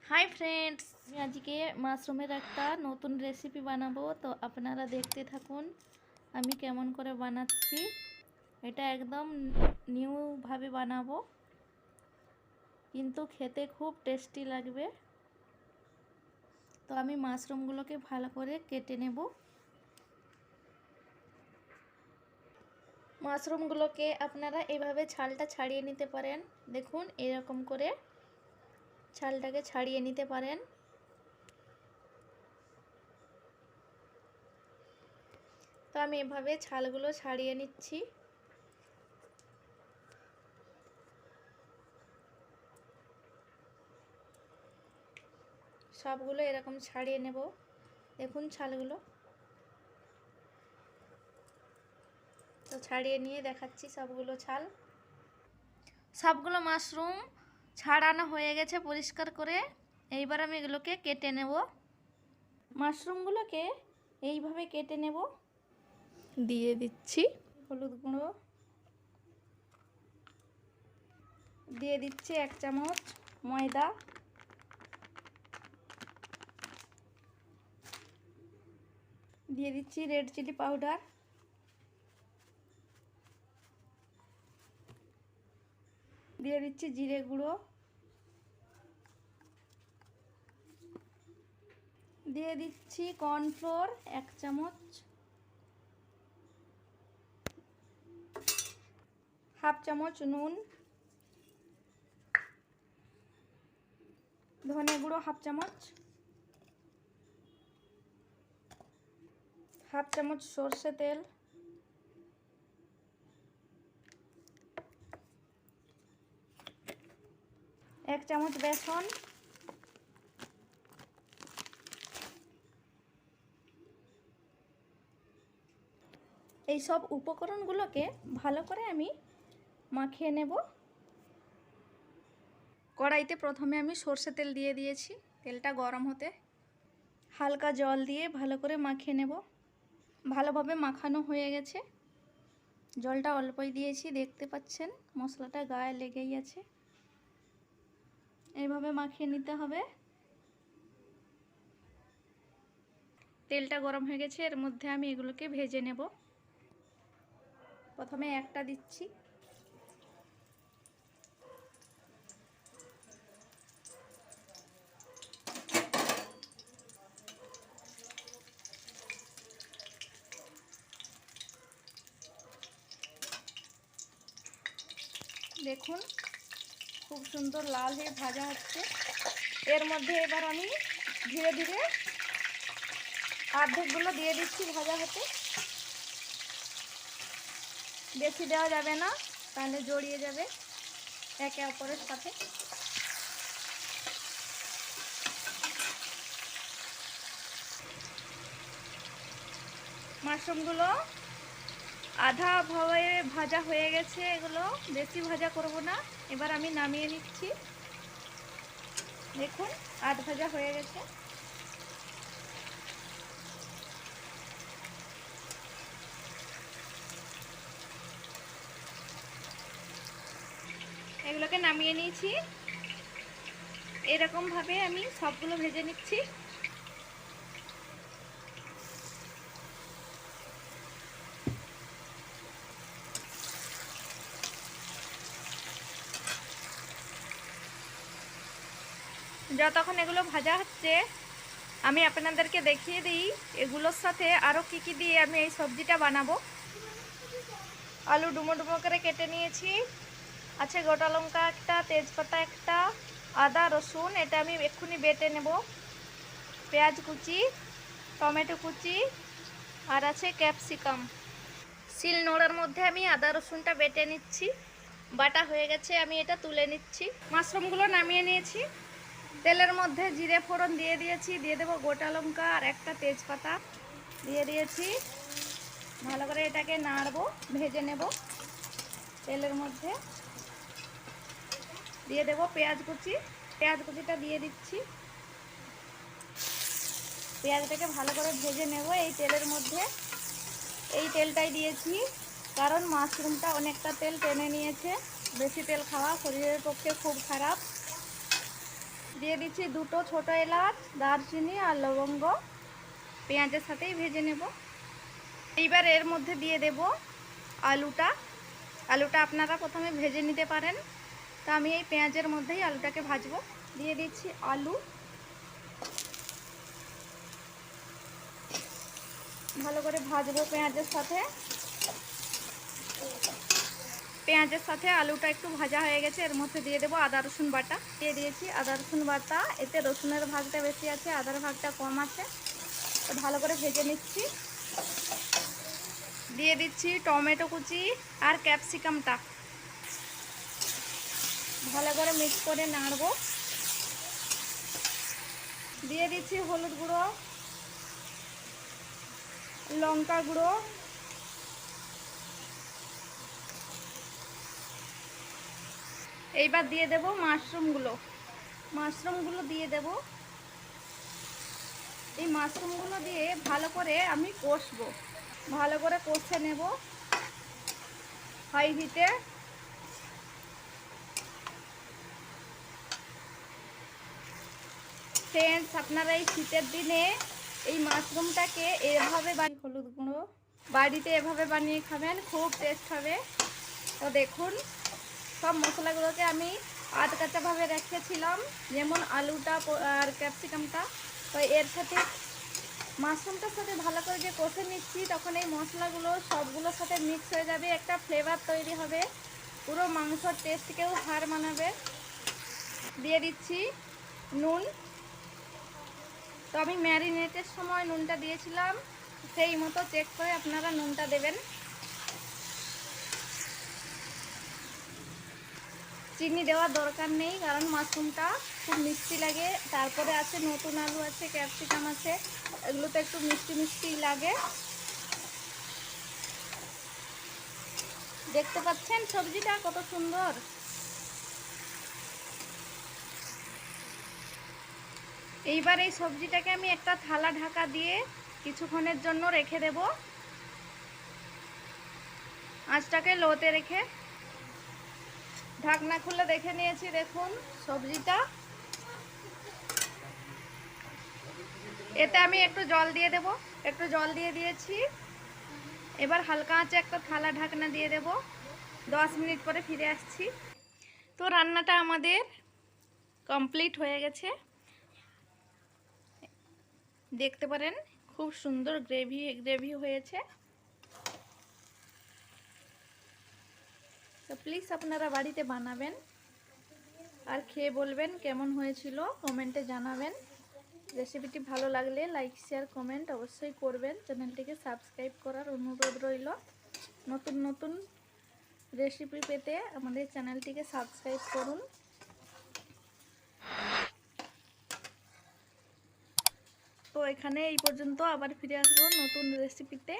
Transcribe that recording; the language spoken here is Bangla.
হাই ফ্রেন্ডস, আমি আজকে মাশরুমের একটা নতুন রেসিপি বানাবো। তো আপনারা দেখতে থাকুন আমি কেমন করে বানাচ্ছি। এটা একদম নিউভাবে বানাবো, কিন্তু খেতে খুব টেস্টি লাগবে। তো আমি মাশরুমগুলোকে ভালো করে কেটে নেব। মাশরুমগুলোকে আপনারা এভাবে ছালটা ছাড়িয়ে নিতে পারেন। দেখুন, এরকম করে ছালটাকে ছাড়িয়ে নিতে পারেন। তো আমি এভাবে ছালগুলো ছাড়িয়ে নিচ্ছি। সবগুলো এরকম ছাড়িয়ে নেব। দেখুন ছালগুলো তো ছাড়িয়ে নিয়ে দেখাচ্ছি সবগুলো ছাল। সবগুলো মাশরুম ছাড়ানো হয়ে গেছে পরিষ্কার করে। এইবার আমি এগুলোকে কেটে নেব। মাশরুমগুলোকে এইভাবে কেটে নেব। দিয়ে দিচ্ছি হলুদ গুঁড়ো, দিয়ে দিচ্ছি 1 চামচ ময়দা, দিয়ে দিচ্ছি রেড চিলি পাউডার, দিয়ে দিচ্ছি জিরে গুঁড়ো, দিয়ে দিচ্ছি কর্নফ্লোর 1 চামচ, হাফ চামচ নুন, ধনে গুঁড়ো হাফ চামচ, হাফ চামচ সর্ষে তেল, 1 চামচ বেসন, এই সব উপকরণগুলোকে ভালো করে আমি মাখিয়ে নেব। কড়াইতে প্রথমে আমি সর্ষে তেল দিয়ে দিয়েছি। তেলটা গরম হতে হালকা জল দিয়ে ভালো করে মাখিয়ে নেব। ভালোভাবে মাখানো হয়ে গেছে। জলটা অল্পই দিয়েছি, দেখতে পাচ্ছেন মশলাটা গায়ে লেগেই আছে। এইভাবে মাখিয়ে নিতে হবে। তেলটা গরম হয়ে গেছে, এর মধ্যে আমি এগুলোকে ভেজে নেব। প্রথমে একটা দিচ্ছি, দেখুন খুব সুন্দর লাল হয়ে ভাজা হচ্ছে। এর মধ্যে এবার আমি ধীরে ধীরে অর্ধেকগুলো দিয়ে দিচ্ছি ভাজা হতে। বেশি দেওয়া যাবে না, তাহলে জড়িয়ে যাবে একে অপরের সাথে। মাশরুমগুলো আধা ভাবে ভাজা হয়ে গেছে, এগুলো বেশি ভাজা করব না। এবার আমি নামিয়ে নিচ্ছি। দেখুন আধ ভাজা হয়ে গেছে। এগুলোকে নামিয়ে নিয়েছি। এরকম ভাবে আমি সবগুলো ভেজে নিচ্ছি। যতক্ষণ এগুলো ভাজা হচ্ছে আমি আপনাদেরকে দেখিয়ে দিই এগুলোর সাথে আরও কি কি দিয়ে আমি এই সবজিটা বানাবো। আলু ডুমো ডুমো করে কেটে নিয়েছি, আছে গোটা লঙ্কা একটা, তেজপাতা একটা, আদা রসুন এটা আমি এক্ষুনি বেটে নেব, পেঁয়াজ কুচি, টমেটো কুচি, আর আছে ক্যাপসিকাম। শিল নোড়ার মধ্যে আমি আদা রসুনটা বেটে নিচ্ছি। বাটা হয়ে গেছে, আমি এটা তুলে নিচ্ছি। মাশরুমগুলো নামিয়ে নিয়েছি। তেলের মধ্যে জিরে ফোড়ন দিয়ে দিয়েছি, দিয়ে দেবো গোটা লঙ্কা আর একটা তেজপাতা দিয়ে দিয়েছি। ভালো করে এটাকে নাড়বো, ভেজে নেব। তেলের মধ্যে দিয়ে দেবো পেঁয়াজ কুচি, পেঁয়াজ কুচিটা দিয়ে দিচ্ছি। পেঁয়াজটাকে ভালো করে ভেজে নেব এই তেলের মধ্যে। এই তেলটাই দিয়েছি কারণ মাশরুমটা অনেকটা তেল টেনে নিয়েছে। বেশি তেল খাওয়া শরীরের পক্ষে খুব খারাপ। দিয়ে দিচ্ছি দুটো ছোট এলাচ, দারচিনি আর লবঙ্গ, পেঁয়াজের সাথেই ভেজে নেব। এইবার এর মধ্যে দিয়ে দেব আলুটা। আলুটা আপনারা প্রথমে ভেজে নিতে পারেন, তো আমি এই পেঁয়াজের মধ্যেই আলুটাকে ভাজবো। দিয়ে দিচ্ছি আলু, ভালো করে ভাজবো পেঁয়াজের সাথে। পেঁয়াজের সাথে আলুটা একটু ভাজা হয়ে গেছে, এর মধ্যে দিয়ে দেবো আদা রসুন বাটা। দিয়ে দিয়েছি আদা রসুন বাটা, এতে রসুনের ভাগটা বেশি আছে, আদার ভাগটা কম আছে, তো ভালো করে ভেজে নিচ্ছি। দিয়ে দিচ্ছি টমেটো কুচি আর ক্যাপসিকামটা, ভালো করে মিক্স করে নাড়বো। দিয়ে দিচ্ছি হলুদ গুঁড়ো, লঙ্কা গুঁড়ো, এইবার দিয়ে দেব মাশরুমগুলো দিয়ে দেব। এই মাশরুমগুলো দিয়ে ভালো করে আমি কষবো, ভালো করে কষে নেব হাই হিটে। ফ্রেন্ডস, আপনারা এই শীতের দিনে এই মাশরুমটাকে এভাবে হলুদ গুঁড়ো বাড়িতে এভাবে বানিয়ে খাবেন, খুব টেস্ট হবে। তো দেখুন, সব মশলাগুলোকে আমি আধ কাঁচাভাবে রেখেছিলাম, যেমন আলুটা আর ক্যাপসিকামটা, তো এর সাথে মাশরুমটার সাথে ভালো করে যে কষে নিচ্ছি, তখন এই মশলাগুলো সবগুলোর সাথে মিক্স হয়ে যাবে, একটা ফ্লেভার তৈরি হবে, পুরো মাংসর টেস্টকেও হার মানাবে। দিয়ে দিচ্ছি নুন, তো আমি ম্যারিনেটের সময় নুনটা দিয়েছিলাম, সেই মতো চেক করে আপনারা নুনটা দেবেন। চিনি দেওয়ার দরকার নেই, কারণ মাশরুমটা খুব মিষ্টি লাগে। তারপরে আছে নতুন আলু আছে, ক্যাপসিকাম আছে, এগুলো তো একটু মিষ্টি মিষ্টি লাগে। দেখতে পাচ্ছেন সবজিটা কত সুন্দর। এইবার এই সবজিটাকে আমি একটা থালা ঢাকা দিয়ে কিছুক্ষণের জন্য রেখে দেব, আঁচটাকে লোতে রেখে। ঢাকনা খুলে দেখে নিয়েছি, দেখুন সবজিটা। এতে আমি একটু জল দিয়ে দেব, একটু জল দিয়ে দিয়েছি। এবার হালকা আঁচে একটা থালা ঢাকনা দিয়ে দেব, 10 মিনিট পরে ফিরে আসছি। তো রান্নাটা আমাদের কমপ্লিট হয়ে গেছে, দেখতে পারেন খুব সুন্দর গ্রেভি হয়েছে। তো প্লিজ আপনারা বাড়িতে বানাবেন আর খেয়ে বলবেন কেমন হয়েছিল, কমেন্টে জানাবেন। রেসিপিটি ভালো লাগলে লাইক শেয়ার কমেন্ট অবশ্যই করবেন। চ্যানেলটিকে সাবস্ক্রাইব করার অনুরোধ রইল। নতুন নতুন রেসিপি পেতে আমাদের চ্যানেলটিকে সাবস্ক্রাইব করুন। তো এখানে এই পর্যন্ত, আবার ফিরে আসবো নতুন রেসিপিতে।